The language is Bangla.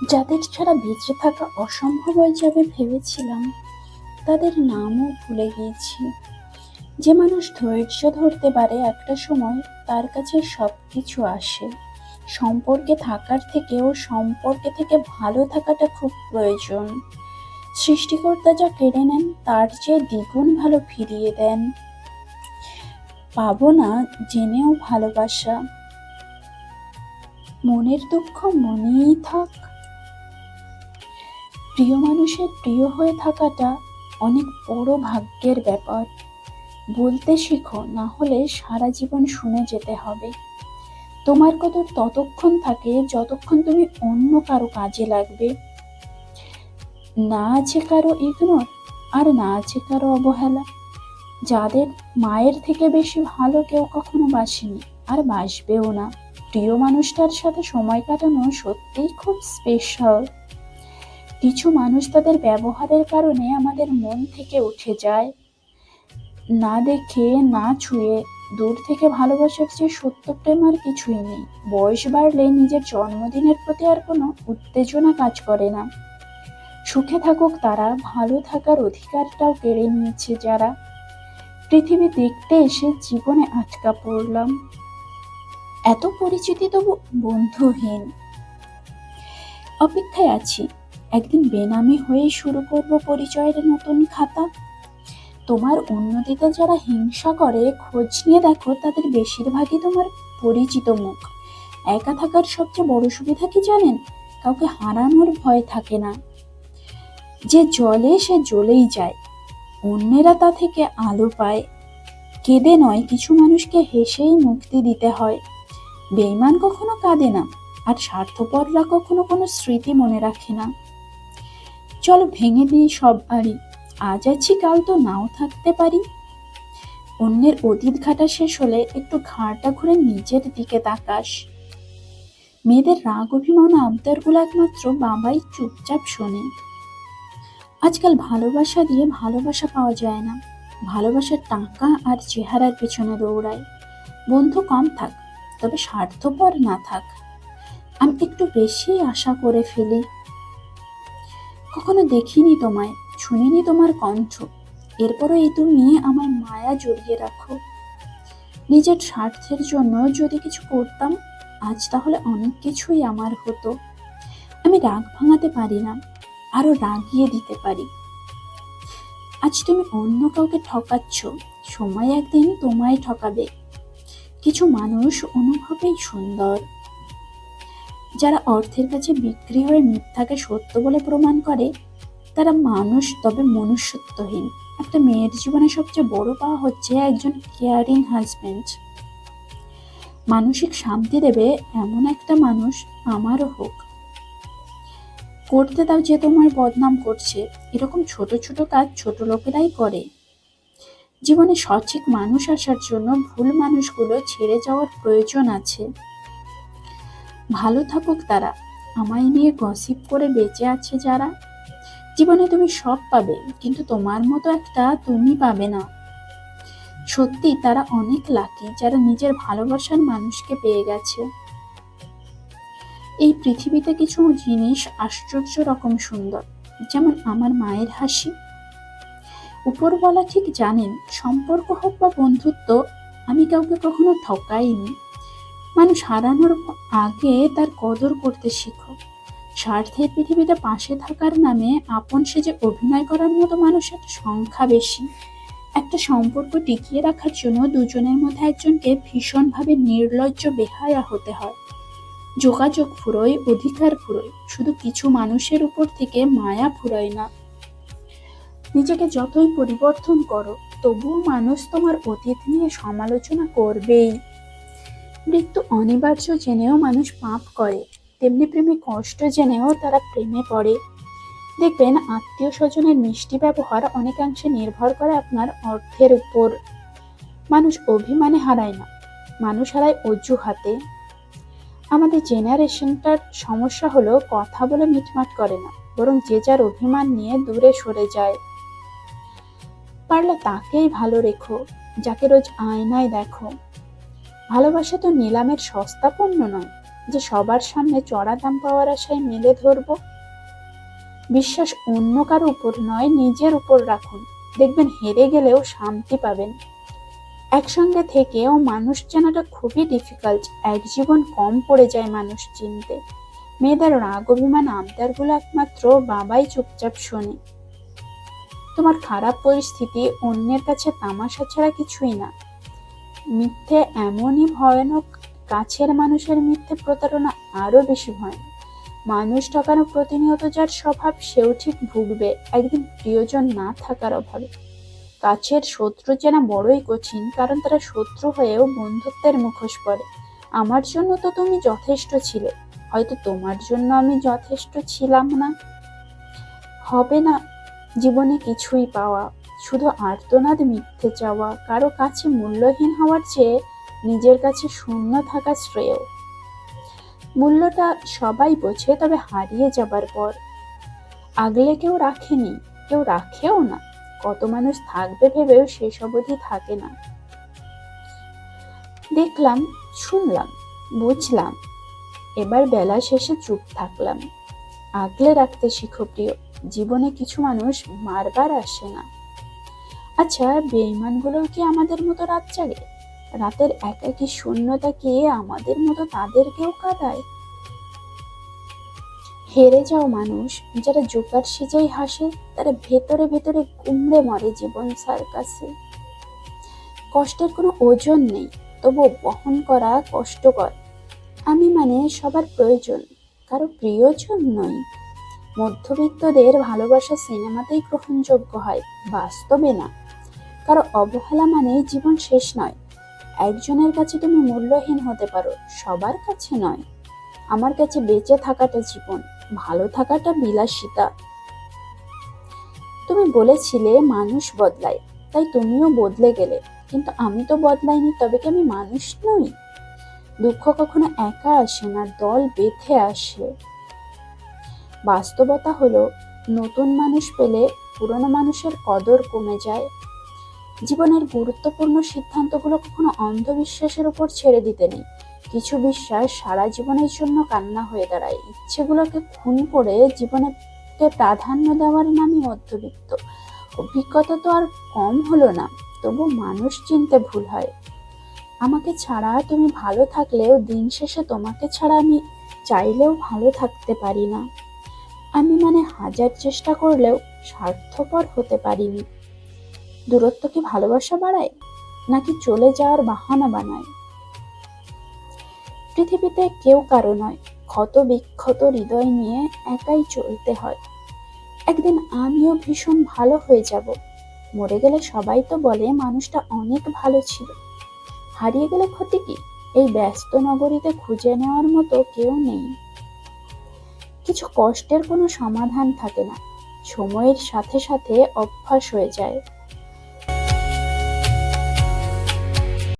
যাদের ছাড়া বেঁচে থাকা অসম্ভব হয়ে যাবে ভেবেছিলাম, তাদের নামও ভুলে গিয়েছি। যে মানুষ ধৈর্য ধরতে পারে, একটা সময় তার কাছে সবকিছু আসে। সম্পর্কে থাকার থেকেও সম্পর্কে থেকে ভালো থাকাটা খুব প্রয়োজন। সৃষ্টিকর্তা যা কেড়ে নেন তার চেয়ে দ্বিগুণ ভালো ফিরিয়ে দেন। পাবো না জেনেও ভালোবাসা, মনের দুঃখ মনেই থাক। প্রিয় মানুষের প্রিয় হয়ে থাকাটা অনেক বড় ভাগ্যের ব্যাপার। বলতে শিখো, না হলে সারা জীবন শুনে যেতে হবে। তোমার কদর ততক্ষণ থাকে যতক্ষণ তুমি অন্য কারো কাজে লাগবে। না আছে কারো ইগনোর, আর না আছে কারো অবহেলা। যাদের মায়ের থেকে বেশি ভালো কেউ কখনো বাসেনি, আর বাসবেও না। প্রিয় মানুষটার সাথে সময় কাটানো সত্যিই খুব স্পেশাল। কিছু মানুষ তাদের ব্যবহারের কারণে আমাদের মন থেকে উঠে যায়। না দেখে, না ছুঁয়ে, দূর থেকে ভালোবাসার চেয়ে সত্য প্রেম আর কিছুই নেই। বয়স বাড়লে নিজের জন্মদিনের প্রতি আর কোনো উত্তেজনা কাজ করে না। সুখে থাকুক তারা, ভালো থাকার অধিকারটাও কেড়ে নিয়েছে যারা। পৃথিবী দেখতে এসে জীবনে আটকা পড়লাম। এত পরিচিতি তবু বন্ধুহীন। অপেক্ষায় আছি, একদিন বেনামি হয়ে শুরু করব পরিচয়ের নতুন খাতা। তোমার উন্নতিতে যারা হিংসা করে, খোঁজ নিয়ে দেখো তাদের বেশিরভাগই তোমার পরিচিত মুখ। একা থাকার সবচেয়ে বড় সুবিধা কি জানেন? কাউকে হারানোর ভয় থাকে না। যে জ্বলে সে জ্বলেই যায়, অন্যেরা তা থেকে আলো পায়। কেঁদে নয়, কিছু মানুষকে হেসেই মুক্তি দিতে হয়। বেঈমান কখনো কাঁদে না, আর স্বার্থপররা কখনো কোনো স্মৃতি মনে রাখে না। চলো ভেঙে দিই সব বাড়ি, আজ আছি কাল তো নাও থাকতে পারি। অন্যের অতীত ঘাটা শেষ হলে একটু ঘাড়টা ঘুরে নিজের দিকে তাকাস। মেয়েদের রাগ অভিমান আবদারগুলো একমাত্র বাবাই চুপচাপ শোনে। আজকাল ভালোবাসা দিয়ে ভালোবাসা পাওয়া যায় না, ভালোবাসার টাকা আর চেহারার পেছনে দৌড়ায়। বন্ধু কম থাক, তবে স্বার্থপর না থাক। আমি একটু বেশি আশা করে ফেলি। কখনো দেখিনি তোমায়, শুনিনি তোমার কণ্ঠ, এরপরও এই তুমি আমার মায়া জড়িয়ে রাখো। নিজের স্বার্থের জন্য যদি কিছু করতাম আজ, তাহলে অনেক কিছুই আমার হতো। আমি রাগ ভাঙাতে পারি না, আরো রাগিয়ে দিতে পারি। আজ তুমি অন্য কাউকে ঠকাচ্ছ, সময় একদিন তোমায় ঠকাবে। কিছু মানুষ অনুভবেই সুন্দর। যারা অর্থের কাছে বিক্রি হয়ে মিথ্যাকে সত্য বলে প্রমাণ করে, তারা মানুষ তবে মনুষ্যত্বহীন। একটা মেয়ের জীবনে সবচেয়ে বড় পাওয়া হচ্ছে একজন কেয়ারিং হাজবেন্ড। মানসিক শান্তি দেবে এমন একটা মানুষ আমারও হোক। করতে দাও যে তোমার বদনাম করছে, এরকম ছোট ছোট কাজ ছোট লোকেরাই করে। জীবনে সঠিক মানুষ আসার জন্য ভুল মানুষগুলো ছেড়ে যাওয়ার প্রয়োজন আছে। ভালো থাকুক তারা, আমায় নিয়ে গসিপ করে বেঁচে আছে যারা। জীবনে তুমি সব পাবে, কিন্তু তোমার মতো একটা তুমি পাবে না। সত্যি তারা অনেক লাকি যারা নিজের ভালোবাসার মানুষকে পেয়ে গেছে। এই পৃথিবীতে কিছু জিনিস আশ্চর্য রকম সুন্দর, যেমন আমার মায়ের হাসি। উপরওয়ালা ঠিক জানেন, সম্পর্ক হোক বা বন্ধুত্ব, আমি কাউকে কখনো ঠকাইনি। মানুষ হারানোর আগে তার কদর করতে শিখো। স্বার্থের পৃথিবীতে পাশে থাকার নামে আপন সেজে অভিনয় করার মতো মানুষের সংখ্যা বেশি। একটা সম্পর্ক টিকিয়ে রাখার জন্য দুজনের মধ্যে একজনকে ভীষণভাবে নির্লজ্জ বেহায়া হতে হয়। যোগাযোগ ফুরোয়, অধিকার ফুরোয়, শুধু কিছু মানুষের উপর থেকে মায়া ফুরোয় না। নিজেকে যতই পরিবর্তন করো, তবুও মানুষ তোমার অতীত নিয়ে সমালোচনা করবেই। মৃত্যু অনিবার্য জেনেও মানুষ পাপ করে, তেমনি প্রেমে কষ্ট জেনেও তারা প্রেমে পড়ে। দেখবেন আত্মীয় স্বজনের মিষ্টি ব্যবহার অনেকাংশে নির্ভর করে আপনার অর্থের উপর। মানুষ অভিমানে হারায় না, মানুষ হারায় অজুহাতে। আমাদের জেনারেশনটার সমস্যা হলো কথা বলে মিটমাট করে না, বরং যে যার অভিমান নিয়ে দূরে সরে যায়। পারলে তাকেই ভালো রেখো যাকে রোজ আয়নায় দেখো। ভালোবাসা তো নিলামের সস্তা পণ্য নয়, যে সবার সামনে চড়া দাম পাওয়ার আশায় মেলে ধরবো? বিশ্বাস অন্য কারো উপর নয়, নিজের উপর রাখুন। দেখবেন হেরে গেলেও শান্তি পাবেন। একসঙ্গে থেকেও মানুষ চেনাটা খুবই ডিফিকাল্ট। এক জীবন কম পড়ে যায় মানুষ চিনতে। মেয়েদের রাগ অভিমান আবদারগুলো একমাত্র বাবাই চুপচাপ শোনে। তোমার খারাপ পরিস্থিতি অন্যের কাছে তামাশা ছাড়া কিছুই না। মিথ্যে এমনই ভয়ানক, কাছের মানুষের মিথ্যে প্রতারণা আরো বেশি ভয়ানক। মানুষ ঠকানো প্রতিনিয়ত যার স্বভাব, সেও ঠিক ভুগবে একদিন প্রিয়জন না থাকার অভাবে। কাছের শত্রু চেনা বড়ই কঠিন, কারণ তারা শত্রু হয়েও বন্ধুত্বের মুখোশ পরে। আমার জন্য তো তুমি যথেষ্ট ছিলে, হয়তো তোমার জন্য আমি যথেষ্ট ছিলাম না। হবে না জীবনে কিছুই পাওয়া, শুধু আর্তনাদ, মিথ্যে চাওয়া। কারো কাছে মূল্যহীন হওয়ার চেয়ে নিজের কাছে শূন্য থাকা শ্রেয়। মূল্যটা সবাই বোঝে, তবে হারিয়ে যাবার পর। আগলে কেউ রাখেনি, কেউ রাখেও না। কত মানুষ থাকবে ভেবেও শেষ অবধি থাকে না। দেখলাম, শুনলাম, বুঝলাম, এবার বেলা শেষে চুপ থাকলাম। আগলে রাখতে শিখো প্রিয়, জীবনে কিছু মানুষ বারবার আসে না। আচ্ছা, বেঈমানগুলোও কি আমাদের মতো রাত জাগে? রাতের একাকী শূন্যতা কি আমাদের মতো তাদেরকেও কাঁদায়? হেরে যাও মানুষ যারা জোকার সেজেই হাসে, তারা ভেতরে ভেতরে কুমড়ে মরে জীবন সার্কাসে। কষ্টের কোনো ওজন নেই, তবু বহন করা কষ্টকর। আমি মানে সবার প্রয়োজন, কারো প্রিয়জন নই। মধ্যবিত্তদের ভালোবাসা সিনেমাতেই গ্রহণযোগ্য হয়, বাস্তবে না। কারো অবহেলা মানে জীবন শেষ নয়। একজনের কাছে তুমি মূল্যহীন হতে পারো, সবার কাছে নয়। আমার কাছে বেঁচে থাকাটা জীবন, ভালো থাকাটা বিলাসিতা। তুমি বলেছিলে মানুষ বদলায়, তাই তুমিও বদলে গেলে, কিন্তু আমি তো বদলাইনি। তবে কি আমি মানুষ নই? দুঃখ কখনো একা আসে না, দল বেঁধে আসে। বাস্তবতা হলো, নতুন মানুষ পেলে পুরনো মানুষের কদর কমে যায়। জীবনের গুরুত্বপূর্ণ সিদ্ধান্তগুলো কখনো অন্ধবিশ্বাসের উপর ছেড়ে দিতে নেই। কিছু বিশ্বাস সারা জীবনের জন্য কান্না হয়ে দাঁড়ায়। ইচ্ছেগুলোকে খুন করে জীবনকে প্রাধান্য দেওয়ার নামই মধ্যবিত্ত। অভিজ্ঞতা তো আর কম হলো না, তবু মানুষ চিনতে ভুল হয়। আমাকে ছাড়া তুমি ভালো থাকলেও দিন শেষে তোমাকে ছাড়া আমি চাইলেও ভালো থাকতে পারি না। আমি মানে হাজার চেষ্টা করলেও স্বার্থপর হতে পারিনি। দূরত্ব কি ভালোবাসা বাড়ায়, নাকি চলে যাওয়ার বাহানা বানায়? পৃথিবীতে কেউ কারো নয়, ক্ষত বিক্ষত হৃদয় নিয়ে একাই চলতে হয়। একদিন আমিও ভীষণ ভালো হয়ে যাব। মরে গেলে সবাই তো বলে মানুষটা অনেক ভালো ছিল। হারিয়ে গেলে ক্ষতি কি? এই ব্যস্ত নগরীতে খুঁজে নেওয়ার মতো কেউ নেই। কিছু কষ্টের কোনো সমাধান থাকে না, সময়ের সাথে সাথে অভ্যাস হয়ে যায়।